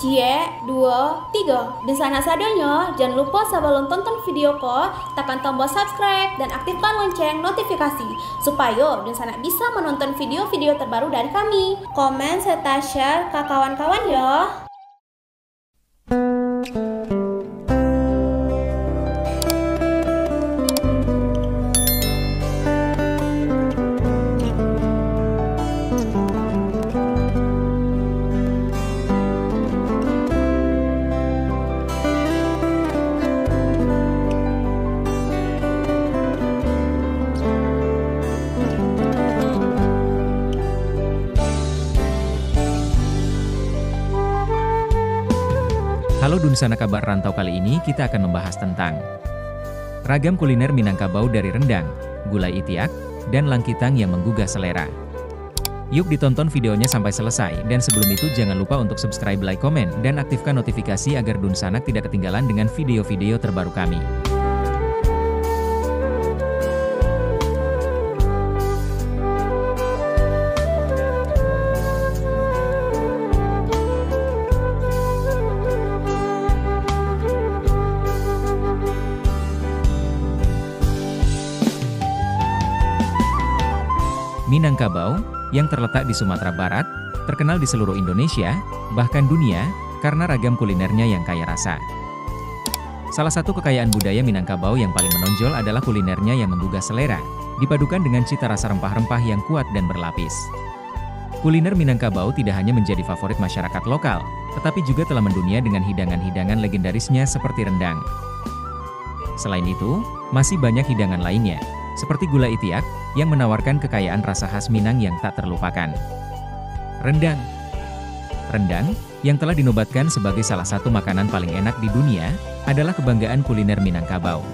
Cie, 2, 3. Dan sana sadanya, jangan lupa sebelum tonton video ko, tekan tombol subscribe dan aktifkan lonceng notifikasi supaya dan sana bisa menonton video-video terbaru dari kami. Komen serta share ke kawan-kawan ya. Halo Dunsana Kabar Rantau, kali ini kita akan membahas tentang ragam kuliner Minangkabau dari rendang, gulai itiak, dan langkitang yang menggugah selera. Yuk ditonton videonya sampai selesai, dan sebelum itu jangan lupa untuk subscribe, like, komen, dan aktifkan notifikasi agar Dunsanak tidak ketinggalan dengan video-video terbaru kami. Minangkabau, yang terletak di Sumatera Barat, terkenal di seluruh Indonesia, bahkan dunia, karena ragam kulinernya yang kaya rasa. Salah satu kekayaan budaya Minangkabau yang paling menonjol adalah kulinernya yang menggugah selera, dipadukan dengan cita rasa rempah-rempah yang kuat dan berlapis. Kuliner Minangkabau tidak hanya menjadi favorit masyarakat lokal, tetapi juga telah mendunia dengan hidangan-hidangan legendarisnya seperti rendang. Selain itu, masih banyak hidangan lainnya, seperti gulai itiak, yang menawarkan kekayaan rasa khas Minang yang tak terlupakan. Rendang. Rendang, yang telah dinobatkan sebagai salah satu makanan paling enak di dunia, adalah kebanggaan kuliner Minangkabau.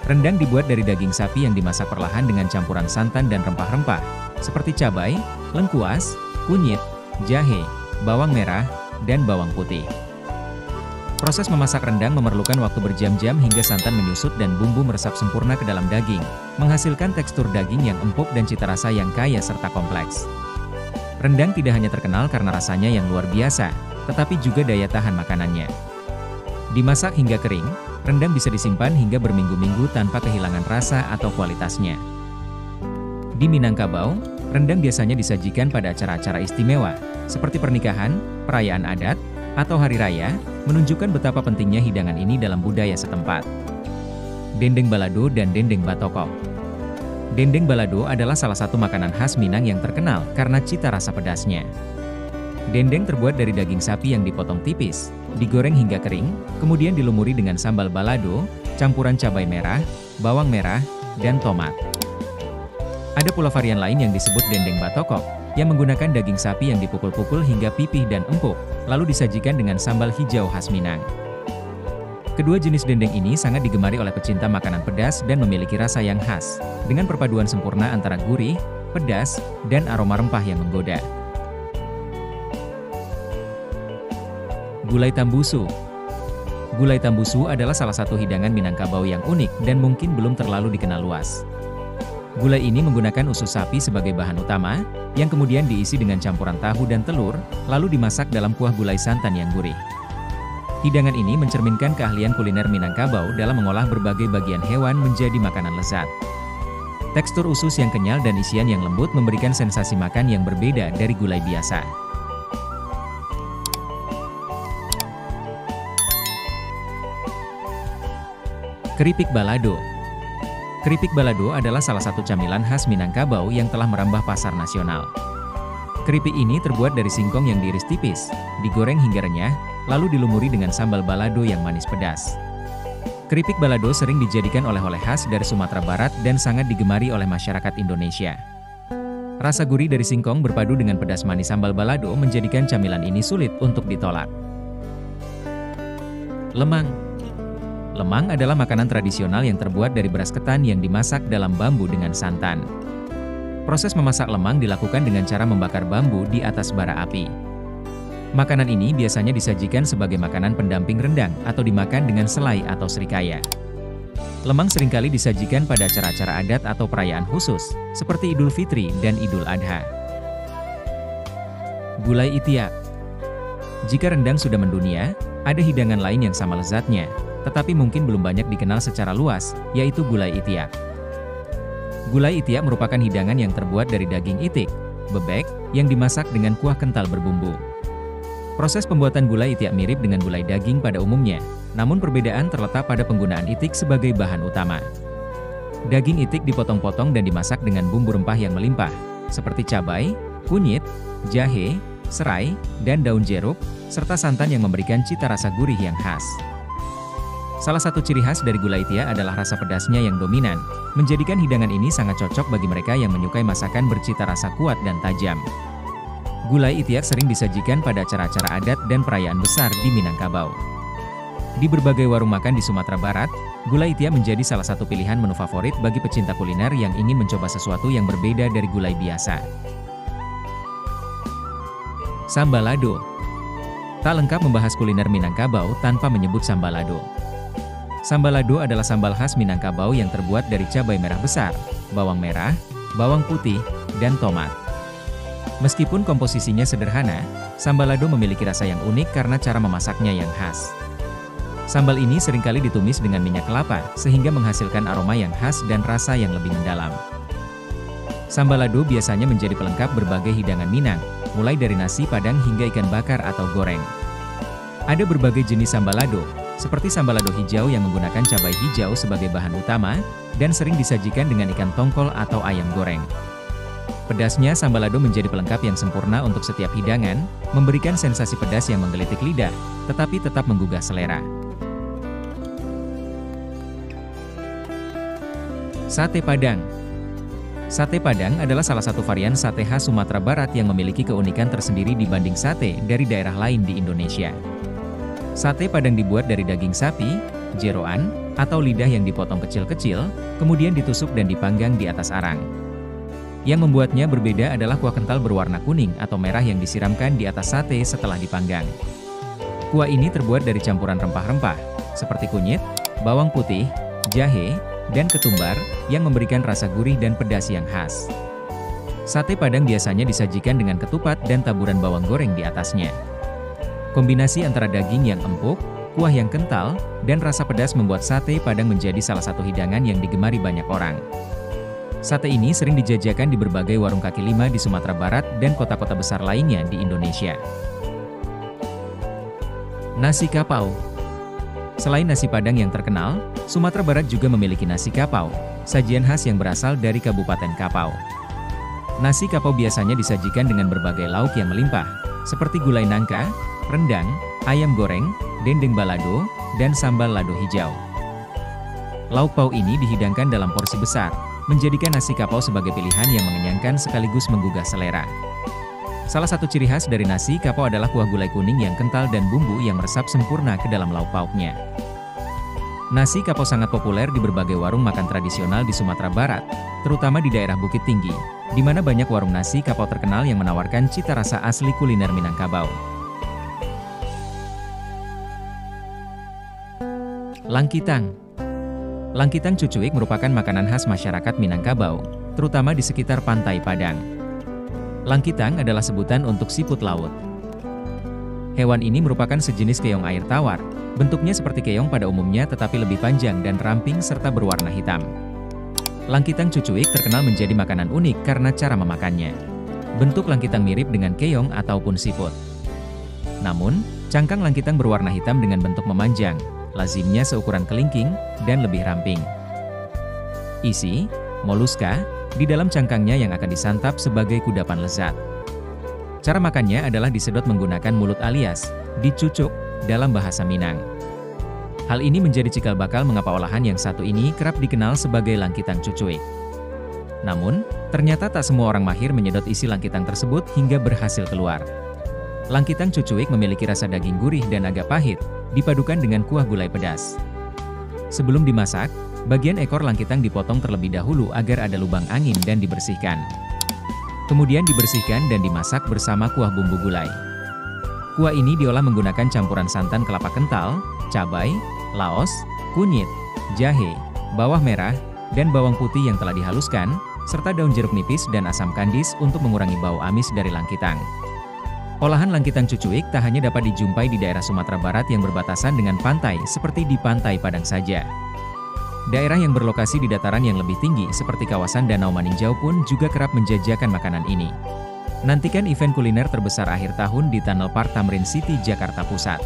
Rendang dibuat dari daging sapi yang dimasak perlahan dengan campuran santan dan rempah-rempah, seperti cabai, lengkuas, kunyit, jahe, bawang merah, dan bawang putih. Proses memasak rendang memerlukan waktu berjam-jam hingga santan menyusut dan bumbu meresap sempurna ke dalam daging, menghasilkan tekstur daging yang empuk dan cita rasa yang kaya serta kompleks. Rendang tidak hanya terkenal karena rasanya yang luar biasa, tetapi juga daya tahan makanannya. Dimasak hingga kering, rendang bisa disimpan hingga berminggu-minggu tanpa kehilangan rasa atau kualitasnya. Di Minangkabau, rendang biasanya disajikan pada acara-acara istimewa, seperti pernikahan, perayaan adat, atau hari raya, menunjukkan betapa pentingnya hidangan ini dalam budaya setempat. Dendeng balado dan dendeng batokok. Dendeng balado adalah salah satu makanan khas Minang yang terkenal karena cita rasa pedasnya. Dendeng terbuat dari daging sapi yang dipotong tipis, digoreng hingga kering, kemudian dilumuri dengan sambal balado, campuran cabai merah, bawang merah, dan tomat. Ada pula varian lain yang disebut dendeng batokok, yang menggunakan daging sapi yang dipukul-pukul hingga pipih dan empuk, lalu disajikan dengan sambal hijau khas Minang. Kedua jenis dendeng ini sangat digemari oleh pecinta makanan pedas dan memiliki rasa yang khas, dengan perpaduan sempurna antara gurih, pedas, dan aroma rempah yang menggoda. Gulai tambusu. Gulai tambusu adalah salah satu hidangan Minangkabau yang unik dan mungkin belum terlalu dikenal luas. Gulai ini menggunakan usus sapi sebagai bahan utama, yang kemudian diisi dengan campuran tahu dan telur, lalu dimasak dalam kuah gulai santan yang gurih. Hidangan ini mencerminkan keahlian kuliner Minangkabau dalam mengolah berbagai bagian hewan menjadi makanan lezat. Tekstur usus yang kenyal dan isian yang lembut memberikan sensasi makan yang berbeda dari gulai biasa. Keripik balado. Keripik balado adalah salah satu camilan khas Minangkabau yang telah merambah pasar nasional. Keripik ini terbuat dari singkong yang diiris tipis, digoreng hingga renyah, lalu dilumuri dengan sambal balado yang manis pedas. Keripik balado sering dijadikan oleh-oleh khas dari Sumatera Barat dan sangat digemari oleh masyarakat Indonesia. Rasa gurih dari singkong berpadu dengan pedas manis sambal balado menjadikan camilan ini sulit untuk ditolak. Lemang. Lemang adalah makanan tradisional yang terbuat dari beras ketan yang dimasak dalam bambu dengan santan. Proses memasak lemang dilakukan dengan cara membakar bambu di atas bara api. Makanan ini biasanya disajikan sebagai makanan pendamping rendang atau dimakan dengan selai atau serikaya. Lemang seringkali disajikan pada acara-acara adat atau perayaan khusus, seperti Idul Fitri dan Idul Adha. Gulai itiak. Jika rendang sudah mendunia, ada hidangan lain yang sama lezatnya, tetapi mungkin belum banyak dikenal secara luas, yaitu gulai itiak. Gulai itiak merupakan hidangan yang terbuat dari daging itik, bebek, yang dimasak dengan kuah kental berbumbu. Proses pembuatan gulai itiak mirip dengan gulai daging pada umumnya, namun perbedaan terletak pada penggunaan itik sebagai bahan utama. Daging itik dipotong-potong dan dimasak dengan bumbu rempah yang melimpah, seperti cabai, kunyit, jahe, serai, dan daun jeruk, serta santan yang memberikan cita rasa gurih yang khas. Salah satu ciri khas dari gulai itiak adalah rasa pedasnya yang dominan, menjadikan hidangan ini sangat cocok bagi mereka yang menyukai masakan bercita rasa kuat dan tajam. Gulai itiak sering disajikan pada acara-acara adat dan perayaan besar di Minangkabau. Di berbagai warung makan di Sumatera Barat, gulai itiak menjadi salah satu pilihan menu favorit bagi pecinta kuliner yang ingin mencoba sesuatu yang berbeda dari gulai biasa. Sambal lado. Tak lengkap membahas kuliner Minangkabau tanpa menyebut sambal lado. Sambal lado adalah sambal khas Minangkabau yang terbuat dari cabai merah besar, bawang merah, bawang putih, dan tomat. Meskipun komposisinya sederhana, sambal lado memiliki rasa yang unik karena cara memasaknya yang khas. Sambal ini seringkali ditumis dengan minyak kelapa, sehingga menghasilkan aroma yang khas dan rasa yang lebih mendalam. Sambal lado biasanya menjadi pelengkap berbagai hidangan Minang, mulai dari nasi padang hingga ikan bakar atau goreng. Ada berbagai jenis sambal lado, seperti sambal lado hijau yang menggunakan cabai hijau sebagai bahan utama, dan sering disajikan dengan ikan tongkol atau ayam goreng. Pedasnya sambal lado menjadi pelengkap yang sempurna untuk setiap hidangan, memberikan sensasi pedas yang menggelitik lidah, tetapi tetap menggugah selera. Sate Padang. Sate Padang adalah salah satu varian sate khas Sumatera Barat yang memiliki keunikan tersendiri dibanding sate dari daerah lain di Indonesia. Sate Padang dibuat dari daging sapi, jeroan, atau lidah yang dipotong kecil-kecil, kemudian ditusuk dan dipanggang di atas arang. Yang membuatnya berbeda adalah kuah kental berwarna kuning atau merah yang disiramkan di atas sate setelah dipanggang. Kuah ini terbuat dari campuran rempah-rempah, seperti kunyit, bawang putih, jahe, dan ketumbar, yang memberikan rasa gurih dan pedas yang khas. Sate Padang biasanya disajikan dengan ketupat dan taburan bawang goreng di atasnya. Kombinasi antara daging yang empuk, kuah yang kental, dan rasa pedas membuat sate Padang menjadi salah satu hidangan yang digemari banyak orang. Sate ini sering dijajakan di berbagai warung kaki lima di Sumatera Barat dan kota-kota besar lainnya di Indonesia. Nasi kapau. Selain nasi Padang yang terkenal, Sumatera Barat juga memiliki nasi kapau, sajian khas yang berasal dari Kabupaten Kapau. Nasi kapau biasanya disajikan dengan berbagai lauk yang melimpah, seperti gulai nangka, rendang, ayam goreng, dendeng balado, dan sambal lado hijau. Lauk pauk ini dihidangkan dalam porsi besar, menjadikan nasi kapau sebagai pilihan yang mengenyangkan sekaligus menggugah selera. Salah satu ciri khas dari nasi kapau adalah kuah gulai kuning yang kental dan bumbu yang meresap sempurna ke dalam lauk pauknya. Nasi kapau sangat populer di berbagai warung makan tradisional di Sumatera Barat, terutama di daerah Bukit Tinggi, di mana banyak warung nasi kapau terkenal yang menawarkan cita rasa asli kuliner Minangkabau. Langkitang. Langkitang cucuik merupakan makanan khas masyarakat Minangkabau, terutama di sekitar Pantai Padang. Langkitang adalah sebutan untuk siput laut. Hewan ini merupakan sejenis keong air tawar, bentuknya seperti keong pada umumnya tetapi lebih panjang dan ramping serta berwarna hitam. Langkitang cucuik terkenal menjadi makanan unik karena cara memakannya. Bentuk langkitang mirip dengan keong ataupun siput. Namun, cangkang langkitang berwarna hitam dengan bentuk memanjang, lazimnya seukuran kelingking, dan lebih ramping. Isi, moluska, di dalam cangkangnya yang akan disantap sebagai kudapan lezat. Cara makannya adalah disedot menggunakan mulut alias dicucuk dalam bahasa Minang. Hal ini menjadi cikal bakal mengapa olahan yang satu ini kerap dikenal sebagai langkitang cucuik. Namun, ternyata tak semua orang mahir menyedot isi langkitang tersebut hingga berhasil keluar. Langkitang cucuik memiliki rasa daging gurih dan agak pahit, dipadukan dengan kuah gulai pedas. Sebelum dimasak, bagian ekor langkitang dipotong terlebih dahulu agar ada lubang angin dan dibersihkan. Kemudian dibersihkan dan dimasak bersama kuah bumbu gulai. Kuah ini diolah menggunakan campuran santan kelapa kental, cabai, laos, kunyit, jahe, bawang merah, dan bawang putih yang telah dihaluskan, serta daun jeruk nipis dan asam kandis untuk mengurangi bau amis dari langkitang. Olahan langkitang cucuik tak hanya dapat dijumpai di daerah Sumatera Barat yang berbatasan dengan pantai seperti di Pantai Padang saja. Daerah yang berlokasi di dataran yang lebih tinggi seperti kawasan Danau Maninjau pun juga kerap menjajakan makanan ini. Nantikan event kuliner terbesar akhir tahun di Tunnel Park Tamrin City, Jakarta Pusat.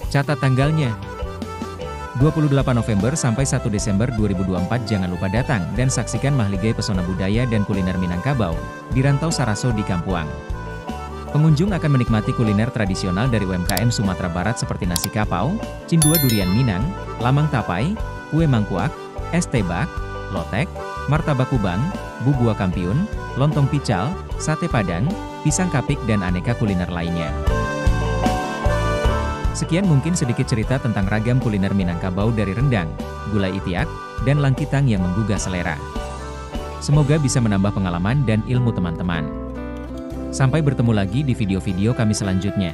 Catat tanggalnya. 28 November sampai 1 Desember 2024 jangan lupa datang dan saksikan mahligai pesona budaya dan kuliner Minangkabau di Rantau Saraso di Kampuang. Pengunjung akan menikmati kuliner tradisional dari UMKM Sumatera Barat seperti nasi kapau, cindua durian Minang, lamang tapai, kue mangkuak, es tebak, lotek, martabak kubang, bubua kampiun, lontong pical, sate padang, pisang kapik dan aneka kuliner lainnya. Sekian mungkin sedikit cerita tentang ragam kuliner Minangkabau dari rendang, gulai itiak, dan langkitang yang menggugah selera. Semoga bisa menambah pengalaman dan ilmu teman-teman. Sampai bertemu lagi di video-video kami selanjutnya.